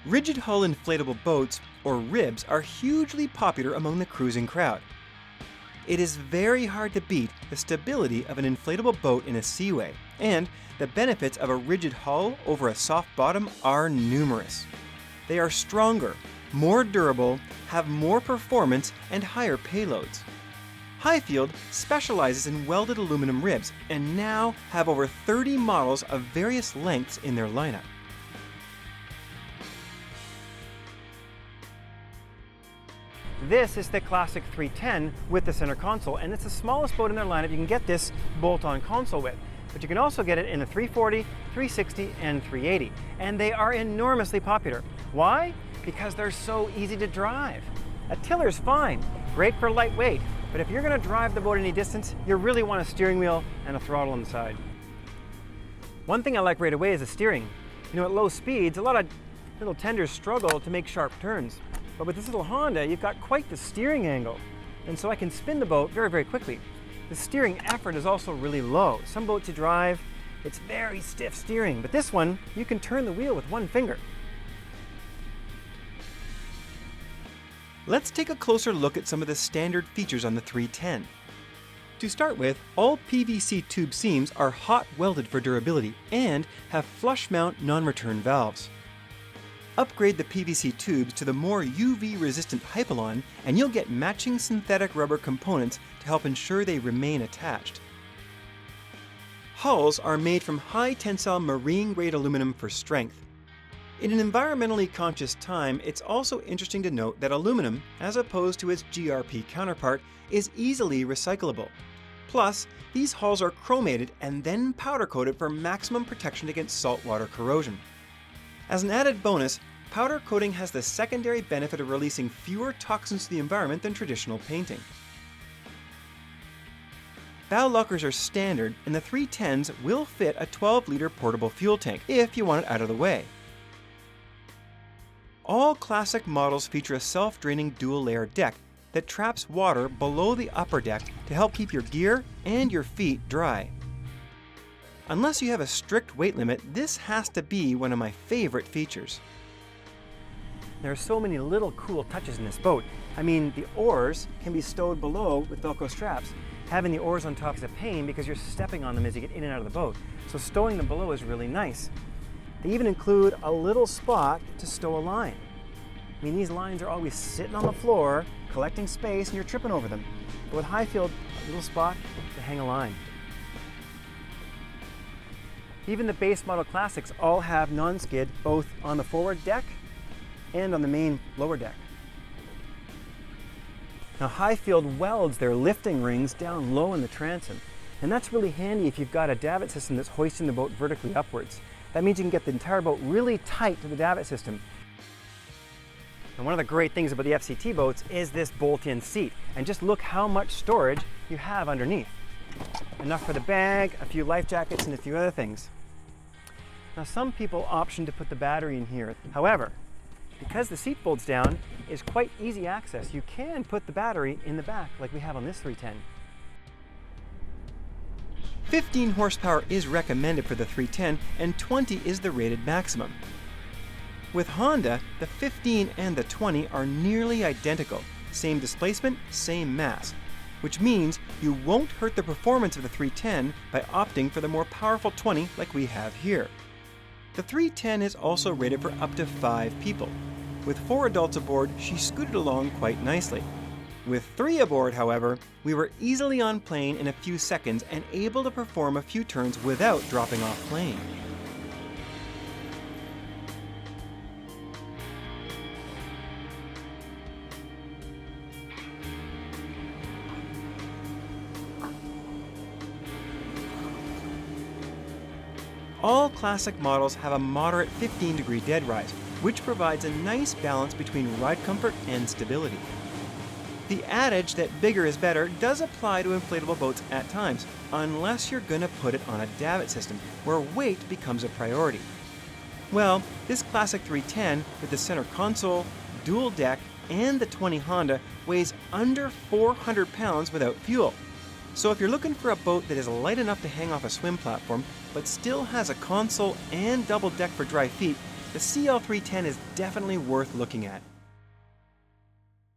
Rigid hull inflatable boats, or RIBs, are hugely popular among the cruising crowd. It is very hard to beat the stability of an inflatable boat in a seaway, and the benefits of a rigid hull over a soft bottom are numerous. They are stronger, more durable, have more performance, and higher payloads. Highfield specializes in welded aluminum ribs and now have over 30 models of various lengths in their lineup. This is the Classic 310 with the center console, and it's the smallest boat in their lineup you can get this bolt-on console with. But you can also get it in the 340, 360, and 380. And they are enormously popular. Why? Because they're so easy to drive. A tiller's fine, great for lightweight, but if you're going to drive the boat any distance, you really want a steering wheel and a throttle on the side. One thing I like right away is the steering. You know, at low speeds, a lot of little tenders struggle to make sharp turns. But with this little Honda, you've got quite the steering angle. And so I can spin the boat very, very quickly. The steering effort is also really low. Some boats you drive, it's very stiff steering. But this one, you can turn the wheel with one finger. Let's take a closer look at some of the standard features on the 310. To start with, all PVC tube seams are hot welded for durability and have flush mount non-return valves. Upgrade the PVC tubes to the more UV-resistant Hypalon and you'll get matching synthetic rubber components to help ensure they remain attached. Hulls are made from high-tensile marine-grade aluminum for strength. In an environmentally conscious time, it's also interesting to note that aluminum, as opposed to its GRP counterpart, is easily recyclable. Plus, these hulls are chromated and then powder-coated for maximum protection against saltwater corrosion. As an added bonus, powder coating has the secondary benefit of releasing fewer toxins to the environment than traditional painting. Bow lockers are standard, and the 310s will fit a 12-liter portable fuel tank if you want it out of the way. All classic models feature a self-draining dual-layer deck that traps water below the upper deck to help keep your gear and your feet dry. Unless you have a strict weight limit, this has to be one of my favorite features. There are so many little cool touches in this boat. I mean, the oars can be stowed below with Velcro straps. Having the oars on top is a pain because you're stepping on them as you get in and out of the boat. So stowing them below is really nice. They even include a little spot to stow a line. I mean, these lines are always sitting on the floor, collecting space, and you're tripping over them. But with Highfield, a little spot to hang a line. Even the base model Classics all have non-skid both on the forward deck and on the main lower deck. Now Highfield welds their lifting rings down low in the transom, and that's really handy if you've got a davit system that's hoisting the boat vertically upwards. That means you can get the entire boat really tight to the davit system. And one of the great things about the FCT boats is this bolt-in seat, and just look how much storage you have underneath. Enough for the bag, a few life jackets, and a few other things. Now some people option to put the battery in here. However, because the seat folds down, is quite easy access. You can put the battery in the back like we have on this 310. 15 horsepower is recommended for the 310 and 20 is the rated maximum. With Honda, the 15 and the 20 are nearly identical. Same displacement, same mass. Which means you won't hurt the performance of the 310 by opting for the more powerful 20 like we have here. The 310 is also rated for up to 5 people. With 4 adults aboard, she scooted along quite nicely. With 3 aboard, however, we were easily on plane in a few seconds and able to perform a few turns without dropping off plane. All classic models have a moderate 15-degree dead rise, which provides a nice balance between ride comfort and stability. The adage that bigger is better does apply to inflatable boats at times, unless you're going to put it on a davit system, where weight becomes a priority. Well, this Classic 310 with the center console, dual deck, and the 20 Honda weighs under 400 pounds without fuel. So if you're looking for a boat that is light enough to hang off a swim platform, but still has a console and double deck for dry feet, the CL310 is definitely worth looking at.